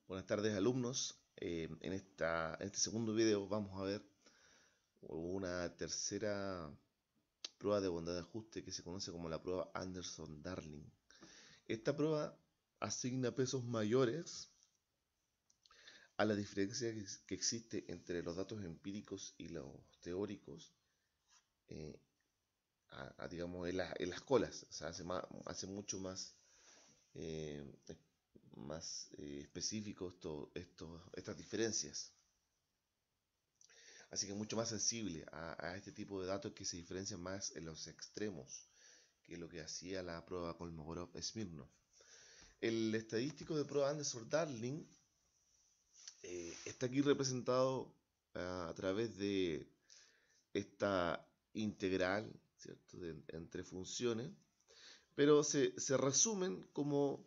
Buenas tardes, alumnos. En este segundo video vamos a ver una tercera prueba de bondad de ajuste que se conoce como la prueba Anderson-Darling. Esta prueba asigna pesos mayores a la diferencia que existe entre los datos empíricos y los teóricos, eh, digamos, en las colas. O sea, hace mucho eh, más específico estas diferencias. Así que es mucho más sensible a este tipo de datos que se diferencian más en los extremos, que es lo que hacía la prueba Kolmogorov-Smirnov. El estadístico de prueba Anderson-Darling está aquí representado a través de esta integral, ¿cierto?, entre funciones, pero se resumen como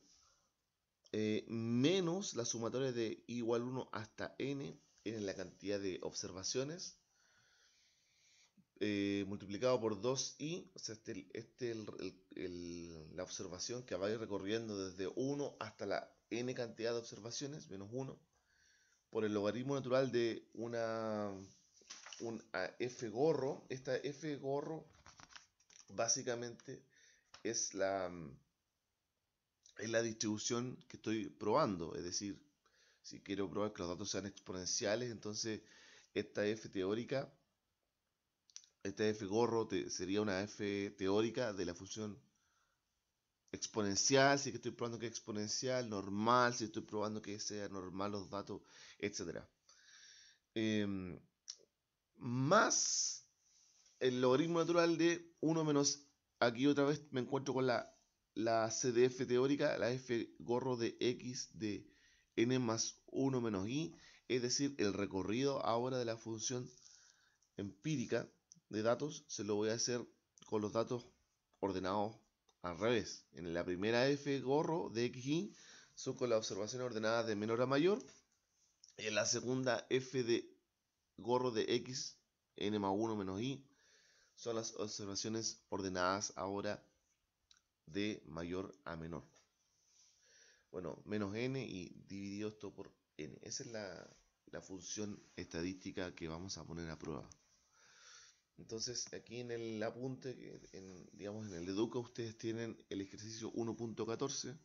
menos la sumatoria de i igual 1 hasta n en la cantidad de observaciones, multiplicado por 2i, o sea, la observación que va a ir recorriendo desde 1 hasta la n cantidad de observaciones, menos 1, por el logaritmo natural de un f gorro. Esta f gorro básicamente es la distribución que estoy probando, es decir, si quiero probar que los datos sean exponenciales, entonces esta f teórica, esta f gorro sería una f teórica de la función exponencial, si que estoy probando que es exponencial, normal, si estoy probando que sea normal los datos, etc. Más el logaritmo natural de 1 menos, aquí otra vez me encuentro con la CDF teórica, la f gorro de x de n más 1 menos i, es decir, el recorrido ahora de la función empírica de datos se lo voy a hacer con los datos ordenados al revés. En la primera f gorro de xy son con las observaciones ordenadas de menor a mayor, y en la segunda f de gorro de x, n más 1 menos i, son las observaciones ordenadas ahora de mayor a menor. Bueno, menos n y dividido esto por n. Esa es la función estadística que vamos a poner a prueba. Entonces, aquí en el apunte, digamos en el Educa, ustedes tienen el ejercicio 1.14,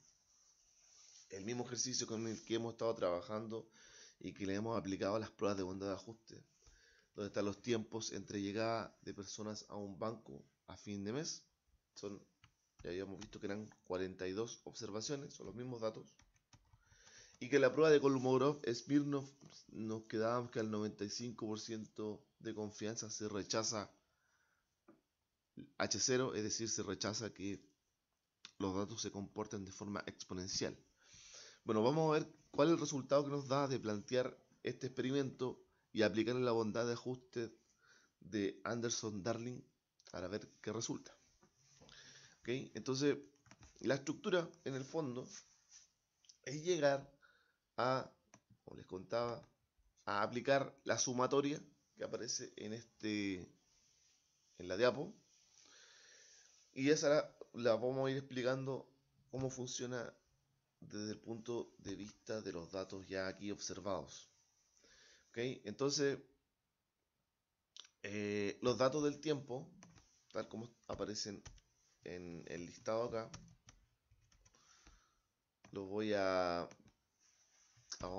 el mismo ejercicio con el que hemos estado trabajando y que le hemos aplicado a las pruebas de bondad de ajuste, donde están los tiempos entre llegada de personas a un banco a fin de mes. Ya habíamos visto que eran 42 observaciones, son los mismos datos. Y que la prueba de Kolmogorov-Smirnov nos quedábamos que al 95% de confianza se rechaza H0, es decir, se rechaza que los datos se comporten de forma exponencial. Bueno, vamos a ver cuál es el resultado que nos da de plantear este experimento y aplicarle la bondad de ajuste de Anderson-Darling para ver qué resulta. ¿Okay? Entonces, la estructura en el fondo es llegar a, como les contaba, a aplicar la sumatoria que aparece en la diapo, y esa la vamos a ir explicando cómo funciona desde el punto de vista de los datos ya aquí observados. ¿Okay? Entonces, los datos del tiempo, tal como aparecen en el listado acá, los vamos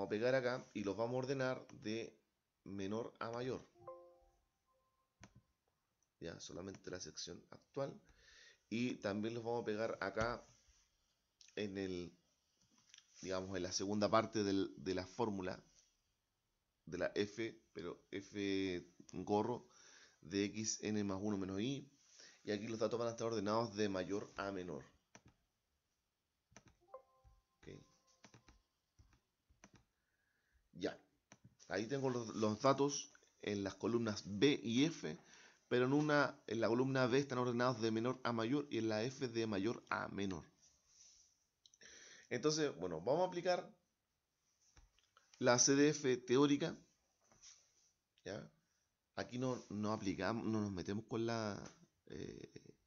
a pegar acá y los vamos a ordenar de menor a mayor. Ya, solamente la sección actual. Y también los vamos a pegar acá digamos, en la segunda parte de la fórmula de la f, pero f gorro de x n más 1 menos i. Y aquí los datos van a estar ordenados de mayor a menor. Okay. Ya. Ahí tengo los datos en las columnas B y F, pero en la columna B están ordenados de menor a mayor y en la F de mayor a menor. Entonces, bueno, vamos a aplicar la CDF teórica. ¿Ya? Aquí no aplicamos, no nos metemos con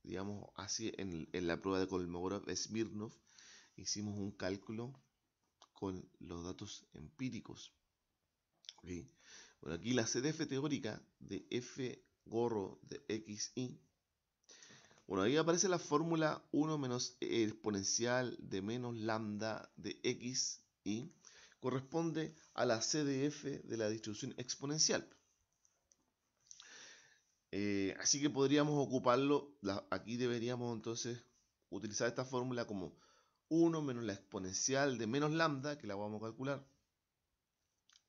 digamos así, en la prueba de Kolmogorov-Smirnov hicimos un cálculo con los datos empíricos. ¿Okay? Bueno, aquí la CDF teórica de f gorro de xy. Bueno, ahí aparece la fórmula 1 menos exponencial de menos lambda de x y corresponde a la CDF de la distribución exponencial. Así que podríamos ocuparlo, aquí deberíamos entonces utilizar esta fórmula como 1 menos la exponencial de menos lambda, que la vamos a calcular,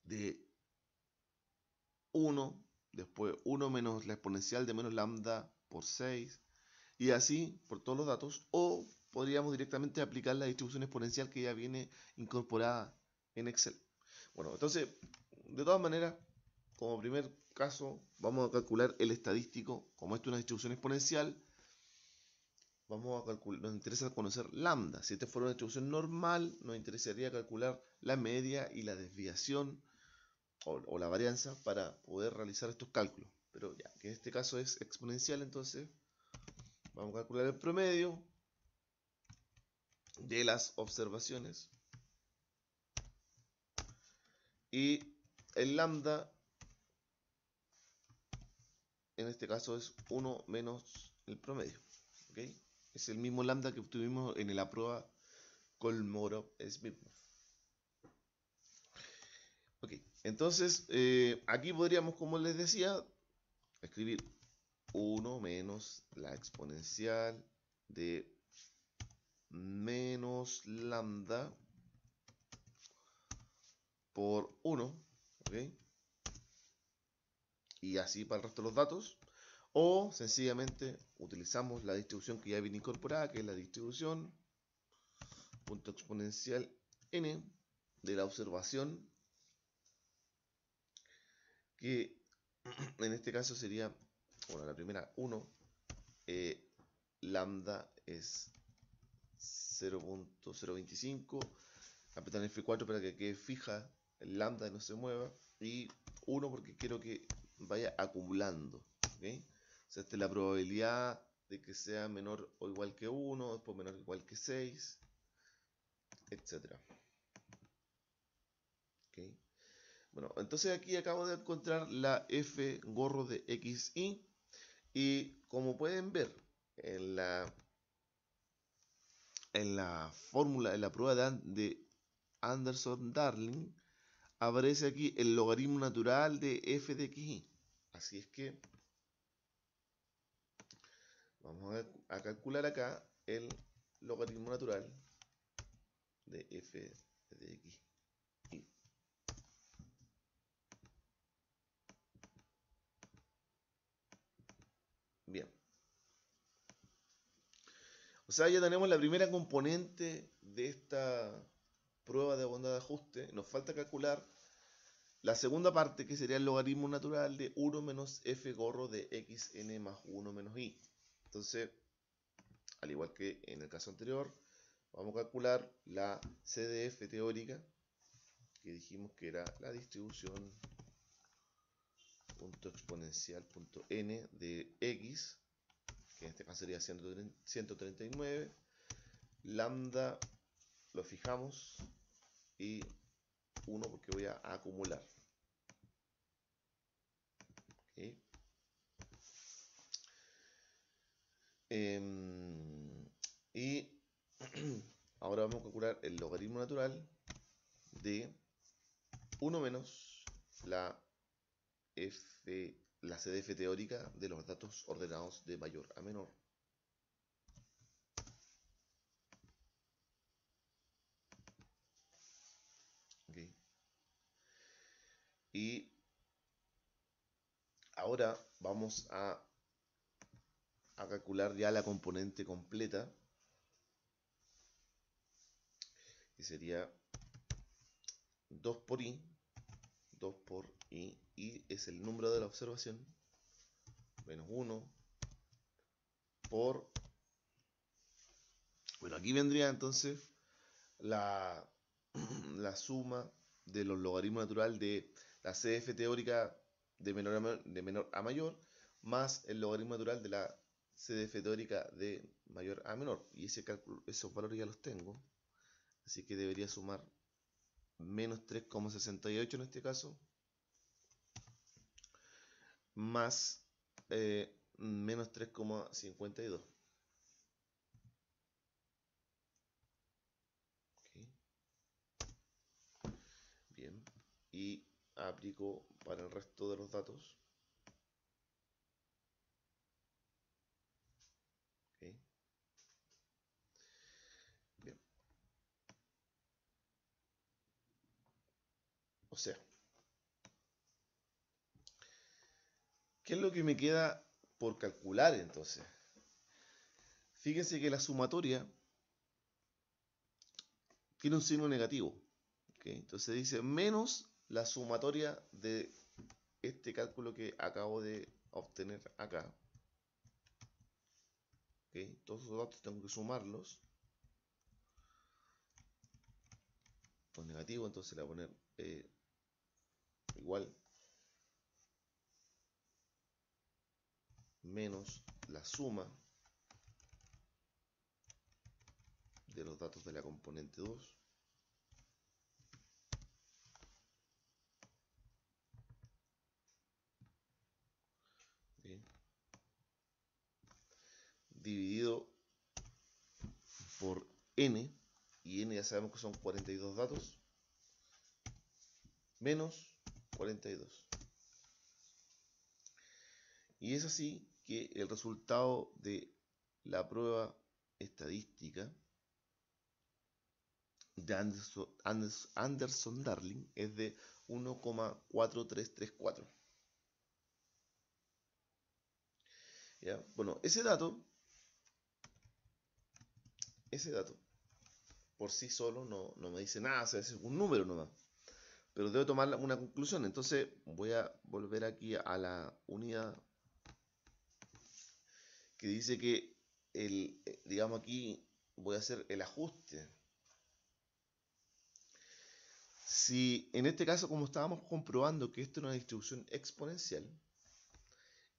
de 1, después 1 menos la exponencial de menos lambda por 6, y así por todos los datos, o podríamos directamente aplicar la distribución exponencial que ya viene incorporada en Excel. Bueno, entonces, de todas maneras, como primer caso, vamos a calcular el estadístico. Como esto es una distribución exponencial, vamos a calcular, nos interesa conocer lambda. Si esta fuera una distribución normal, nos interesaría calcular la media y la desviación o la varianza para poder realizar estos cálculos. Pero ya, que en este caso es exponencial, entonces vamos a calcular el promedio de las observaciones. Y el lambda, en este caso, es 1 menos el promedio. ¿Okay? Es el mismo lambda que obtuvimos en la prueba Kolmogorov-Smirnov. Ok, entonces aquí podríamos, como les decía, escribir 1 menos la exponencial de menos lambda por 1, ¿okay? Y así para el resto de los datos. O sencillamente utilizamos la distribución que ya viene incorporada, que es la distribución punto exponencial n de la observación, que en este caso sería, bueno, la primera 1, lambda es 0.025, apretar F4 para que quede fija el lambda y no se mueva, y 1 porque quiero que vaya acumulando, ¿okay? O sea, esta es la probabilidad de que sea menor o igual que 1, después menor o igual que 6, etc. ¿Okay? Bueno, entonces aquí acabo de encontrar la f gorro de xy, y como pueden ver en la fórmula, en la prueba de Anderson-Darling, aparece aquí el logaritmo natural de f de xy. Así es que vamos a calcular acá el logaritmo natural de f de xy. Bien. O sea, ya tenemos la primera componente de esta prueba de bondad de ajuste. Nos falta calcular la segunda parte, que sería el logaritmo natural de 1 menos f gorro de xn más 1 menos y. Entonces, al igual que en el caso anterior, vamos a calcular la CDF teórica, que dijimos que era la distribución punto exponencial punto n de x, que en este caso sería 139. Lambda lo fijamos y 1 porque voy a acumular. ¿Okay? Y ahora vamos a calcular el logaritmo natural de 1 menos la CDF teórica de los datos ordenados de mayor a menor. ¿Okay? Y ahora vamos a calcular ya la componente completa, que sería 2 por i, 2 por i es el número de la observación, menos 1 por, bueno, aquí vendría entonces la suma de los logaritmos natural de la CF teórica de menor a mayor, más el logaritmo natural de la CDF teórica de mayor a menor. Y ese cálculo, esos valores ya los tengo, así que debería sumar menos 3,68 en este caso, más menos 3,52. Okay. Bien, y aplico para el resto de los datos. Okay. Bien. O sea, ¿qué es lo que me queda por calcular entonces? Fíjense que la sumatoria tiene un signo negativo. ¿Okay? Entonces dice menos la sumatoria de este cálculo que acabo de obtener acá. ¿Okay? Todos esos datos tengo que sumarlos. Con negativo, entonces le voy a poner igual menos la suma de los datos de la componente 2. Bien. Dividido por n, y n ya sabemos que son 42 datos, menos 42. Y es así que el resultado de la prueba estadística de Anderson-Darling es de 1,4334. ¿Ya? Bueno, ese dato por sí solo no me dice nada, o sea, es un número nomás. Pero debo tomar una conclusión. Entonces voy a volver aquí a la unidad que dice que digamos aquí voy a hacer el ajuste. Si en este caso, como estábamos comprobando que esto es una distribución exponencial,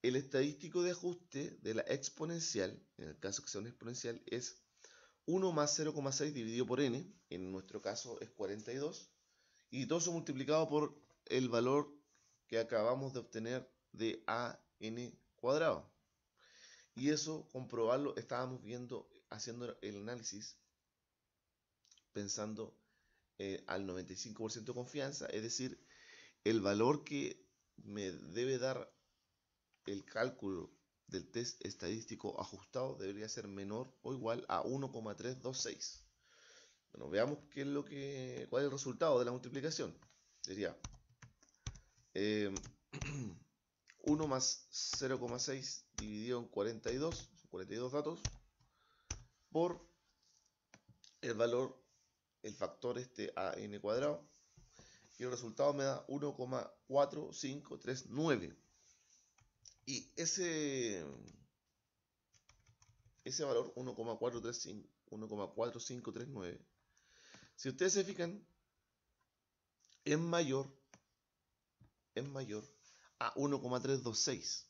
el estadístico de ajuste de la exponencial, en el caso que sea una exponencial, es 1 más 0,6 dividido por n, en nuestro caso es 42, y todo eso multiplicado por el valor que acabamos de obtener de an cuadrado. Y eso, comprobarlo, estábamos viendo, haciendo el análisis, pensando al 95% de confianza, es decir, el valor que me debe dar el cálculo del test estadístico ajustado debería ser menor o igual a 1,326. Bueno, veamos cuál es el resultado de la multiplicación. Sería 1 más 0,6 dividido en 42, 42 datos, por el valor, el factor an cuadrado, y el resultado me da 1,4539. Y ese valor 1,4539, si ustedes se fijan, es mayor a 1,326.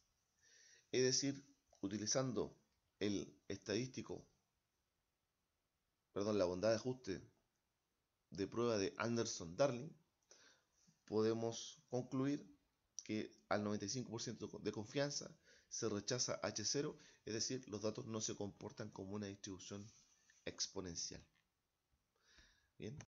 Es decir, utilizando el estadístico, perdón, la bondad de ajuste de prueba de Anderson-Darling, podemos concluir que al 95% de confianza se rechaza H0, es decir, los datos no se comportan como una distribución exponencial. Bien.